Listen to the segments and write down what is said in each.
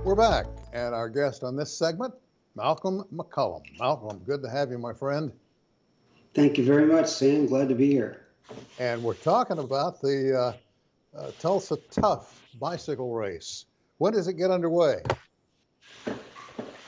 We're back, and our guest on this segment, Malcolm McCollam. Malcolm, good to have you, my friend. Thank you very much, Sam. Glad to be here. And we're talking about the Tulsa Tough bicycle race. When does it get underway?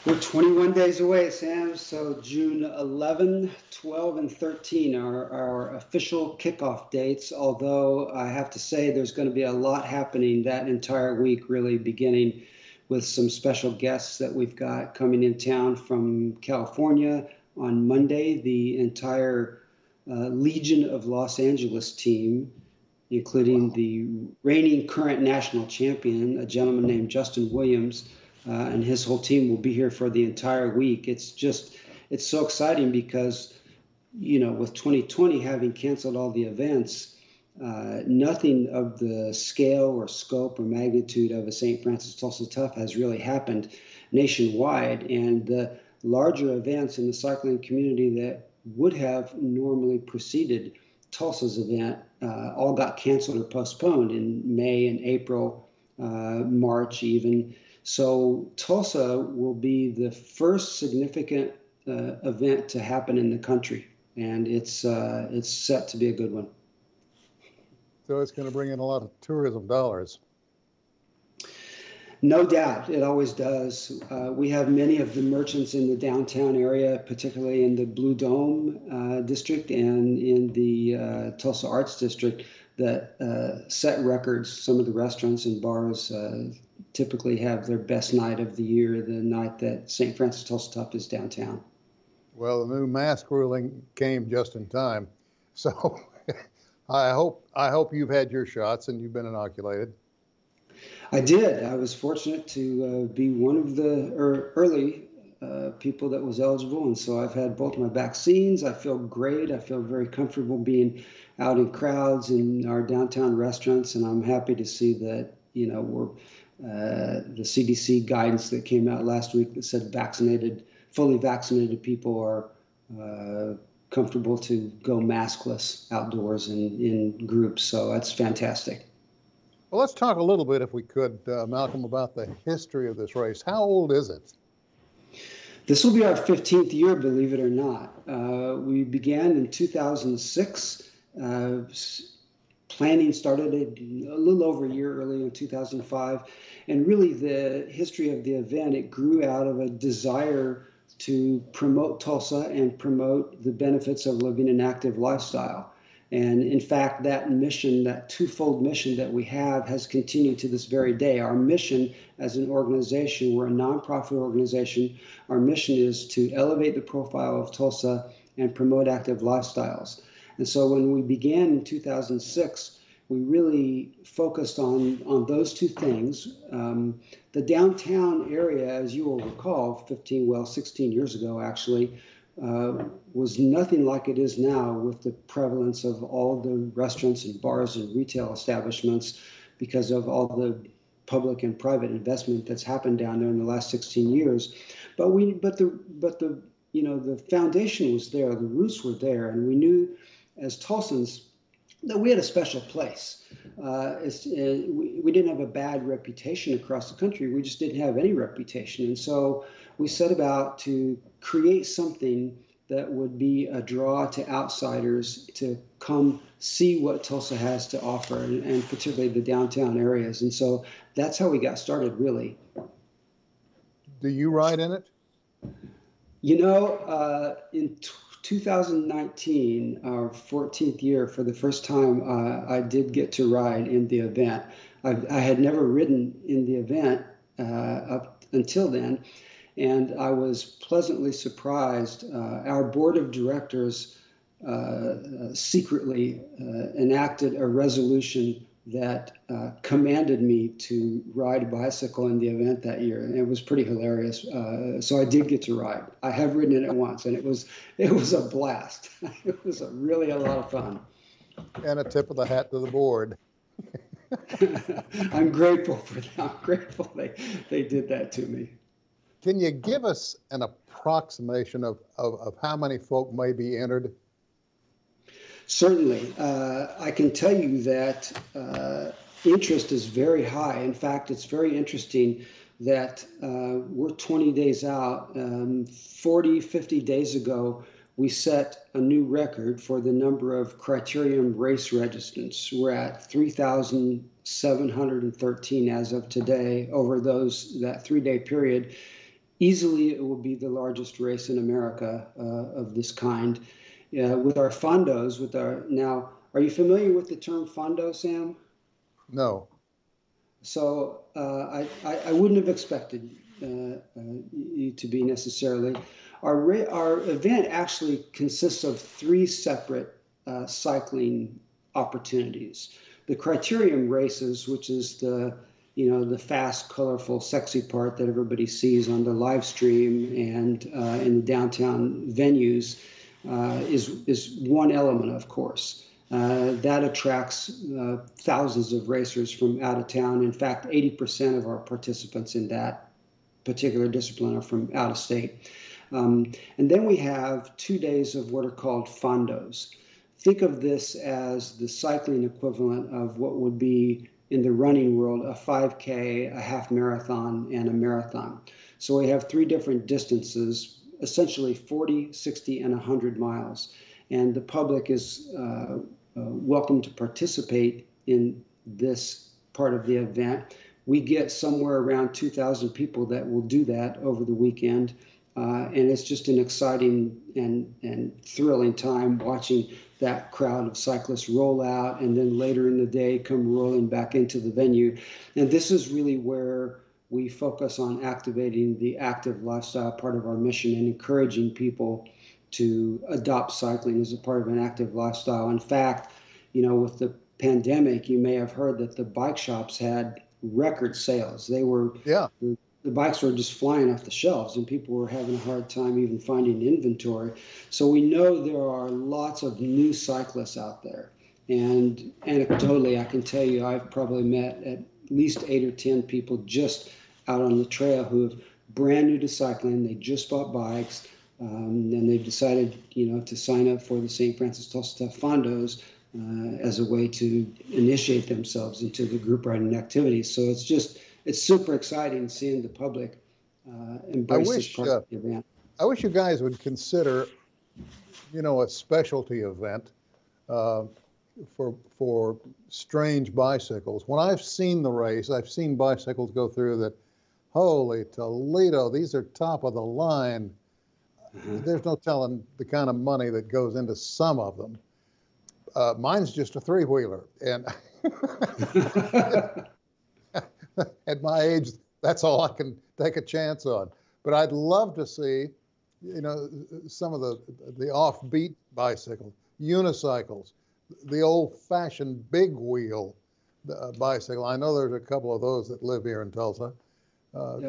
We're 21 days away, Sam. So June 11, 12, and 13 are our official kickoff dates, although I have to say there's going to be a lot happening that entire week, really beginning with some special guests that we've got coming in town from California. On Monday, the entire Legion of Los Angeles team, including the reigning current national champion, a gentleman named Justin Williams, and his whole team will be here for the entire week. It's so exciting because, with 2020 having canceled all the events, nothing of the scale or scope or magnitude of a St. Francis Tulsa Tough has really happened nationwide. And the larger events in the cycling community that would have normally preceded Tulsa's event all got canceled or postponed in May and April, March even. So Tulsa will be the first significant event to happen in the country, and it's set to be a good one. So it's going to bring in a lot of tourism dollars. No doubt, it always does. We have many of the merchants in the downtown area, particularly in the Blue Dome district and in the Tulsa Arts District, that set records. Some of the restaurants and bars typically have their best night of the year, the night that St. Francis Tulsa Tough is downtown. Well, the new mask ruling came just in time, so I hope you've had your shots and you've been inoculated. I did. I was fortunate to be one of the early people that was eligible, and so I've had both my vaccines. I feel great. I feel very comfortable being out in crowds in our downtown restaurants, and I'm happy to see that we're the CDC guidance that came out last week that said fully vaccinated people are comfortable to go maskless outdoors and in groups. So that's fantastic. Well, let's talk a little bit, if we could, Malcolm, about the history of this race. How old is it? This will be our 15th year, believe it or not. We began in 2006. Planning started a little over a year early in 2005. And really the history of the event, it grew out of a desire to promote Tulsa and promote the benefits of living an active lifestyle. And in fact, that mission, that twofold mission that we have, has continued to this very day. Our mission as an organization, we're a nonprofit organization. Our mission is to elevate the profile of Tulsa and promote active lifestyles. And so when we began in 2006, we really focused on those two things. The downtown area, as you will recall, 16 years ago actually, was nothing like it is now, with the prevalence of all the restaurants and bars and retail establishments because of all the public and private investment that's happened down there in the last 16 years. But the foundation was there, the roots were there, and we knew as Tulsans that we had a special place. We didn't have a bad reputation across the country. We just didn't have any reputation. And so we set about to create something that would be a draw to outsiders to come see what Tulsa has to offer, and particularly the downtown areas. And so that's how we got started, really. Do you ride in it? In 2019, our 14th year, for the first time, I did get to ride in the event. I had never ridden in the event up until then, and I was pleasantly surprised. Our board of directors secretly enacted a resolution that commanded me to ride a bicycle in the event that year, and it was pretty hilarious. So I did get to ride. I have ridden in it once, and it was a blast. It was really a lot of fun. And a tip of the hat to the board. I'm grateful for that. I'm grateful they did that to me. Can you give us an approximation of how many folk may be entered? Certainly. I can tell you that interest is very high. In fact, it's very interesting. that we're 20 days out. 40, 50 days ago, we set a new record for the number of criterium race registrants. We're at 3,713 as of today over that 3-day period. Easily, it will be the largest race in America of this kind. With our fondos, now, are you familiar with the term fondo, Sam? No. So I wouldn't have expected you to be necessarily. Our event actually consists of 3 separate cycling opportunities. The criterium races, which is the fast, colorful, sexy part that everybody sees on the live stream and in the downtown venues, is one element, of course. That attracts thousands of racers from out of town. In fact, 80% of our participants in that particular discipline are from out of state. And then we have 2 days of what are called fondos. Think of this as the cycling equivalent of what would be in the running world a 5K, a half marathon, and a marathon. So we have 3 different distances, essentially 40, 60, and 100 miles. And the public is welcome to participate in this part of the event. We get somewhere around 2,000 people that will do that over the weekend. And it's just an exciting and thrilling time watching that crowd of cyclists roll out and then later in the day come rolling back into the venue. And this is really where we focus on activating the active lifestyle part of our mission and encouraging people to adopt cycling as a part of an active lifestyle. In fact, with the pandemic, you may have heard that the bike shops had record sales. The bikes were just flying off the shelves and people were having a hard time even finding inventory. So we know there are lots of new cyclists out there. And anecdotally, I can tell you, I've probably met at least 8 or 10 people just out on the trail who have brand new to cycling. They just bought bikes. And they've decided, to sign up for the St. Francis Tulsa Tough Fondos as a way to initiate themselves into the group riding activities. So it's super exciting seeing the public embrace this part of the event. I wish you guys would consider, a specialty event for strange bicycles. When I've seen the race, I've seen bicycles go through that, holy Toledo, these are top of the line. There's no telling the kind of money that goes into some of them. Mine's just a 3-wheeler, and at my age, that's all I can take a chance on. But I'd love to see, some of the offbeat bicycles, unicycles, the old-fashioned big wheel bicycle. I know there's a couple of those that live here in Tulsa.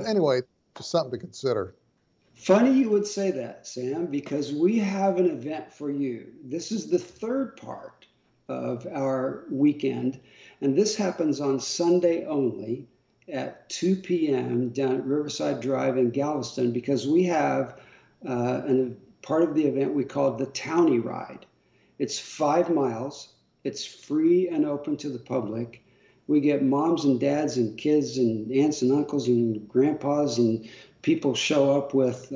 Anyway, just something to consider. Funny you would say that, Sam, because we have an event for you. This is the 3rd part of our weekend, and this happens on Sunday only at 2 p.m. down at Riverside Drive in Galveston, because we have a part of the event we call the Townie Ride. It's 5 miles. It's free and open to the public. We get moms and dads and kids and aunts and uncles and grandpas, and people show up with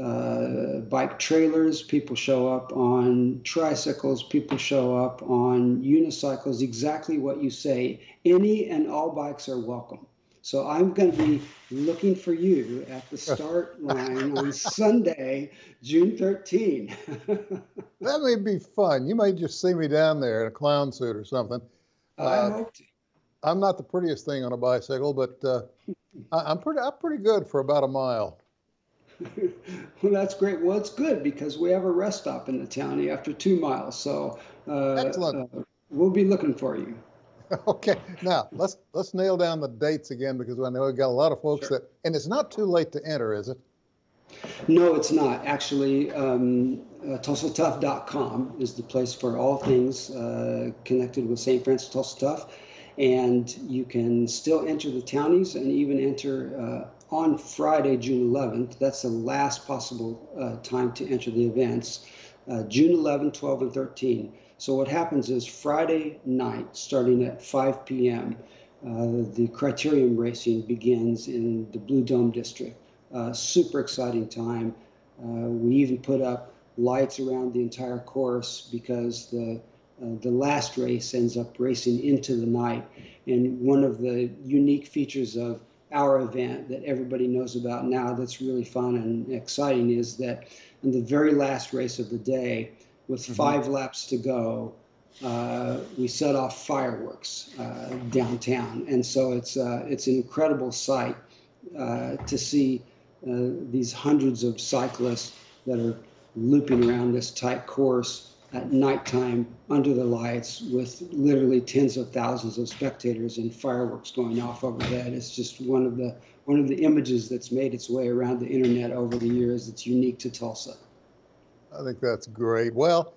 bike trailers, people show up on tricycles, people show up on unicycles, exactly what you say. Any and all bikes are welcome. So I'm going to be looking for you at the start line on Sunday, June 13. That may be fun. You may just see me down there in a clown suit or something. I hope to. I'm not the prettiest thing on a bicycle, but I'm pretty good for about a mile. Well, that's great. Well, it's good because we have a rest stop in the Townie after 2 miles. So Excellent. We'll be looking for you. Okay. Now let's nail down the dates again, because I know we've got a lot of folks and it's not too late to enter, is it? No, it's not. Actually, TulsaTough.com is the place for all things connected with St. Francis Tulsa Tough. And you can still enter the townies and even enter on Friday, June 11th. That's the last possible time to enter the events, June 11, 12, and 13. So what happens is Friday night, starting at 5 p.m., the criterium racing begins in the Blue Dome District. Super exciting time. We even put up lights around the entire course because the last race ends up racing into the night. And one of the unique features of our event that everybody knows about now that's really fun and exciting is that in the very last race of the day, with 5 laps to go, we set off fireworks downtown. And so it's an incredible sight to see these hundreds of cyclists that are looping around this tight course at nighttime under the lights with literally tens of thousands of spectators and fireworks going off overhead. It's just one of the images that's made its way around the internet over the years. It's unique to Tulsa. I think that's great. Well,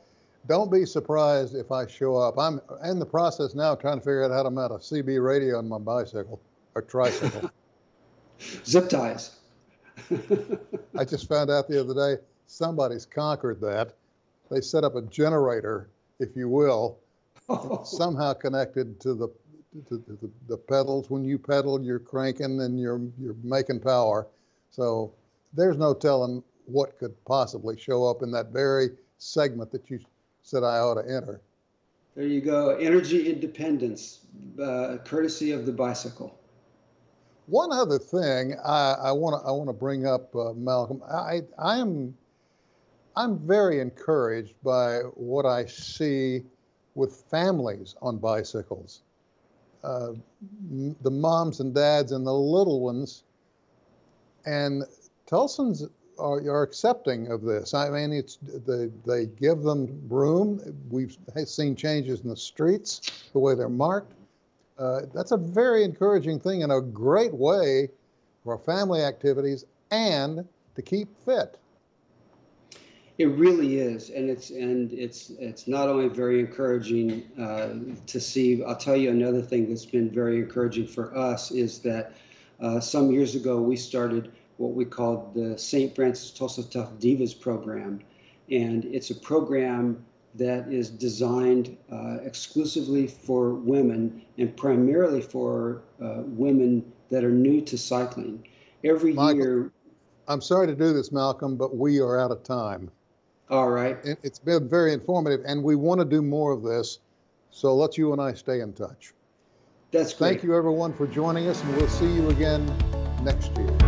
don't be surprised if I show up. I'm in the process now trying to figure out how to mount a CB radio on my bicycle or tricycle. Zip ties. I just found out the other day somebody's conquered that. They set up a generator, if you will, somehow connected to the pedals. When you pedal, you're cranking and you're making power. So there's no telling what could possibly show up in that very segment that you said I ought to enter. There you go. Energy independence, courtesy of the bicycle. One other thing I want to bring up, Malcolm. I'm very encouraged by what I see with families on bicycles. The moms and dads and the little ones, and Tulsans are accepting of this. I mean, they give them room. We've seen changes in the streets, the way they're marked. That's a very encouraging thing and a great way for family activities and to keep fit. It really is, and it's not only very encouraging to see. I'll tell you another thing that's been very encouraging for us is that some years ago we started what we called the St. Francis Tulsa Tough Divas program, and it's a program that is designed exclusively for women and primarily for women that are new to cycling. Every year. I'm sorry to do this, Malcolm, but we are out of time. All right. It's been very informative, and we want to do more of this, so let's you and I stay in touch. That's great. Thank you, everyone, for joining us, and we'll see you again next year.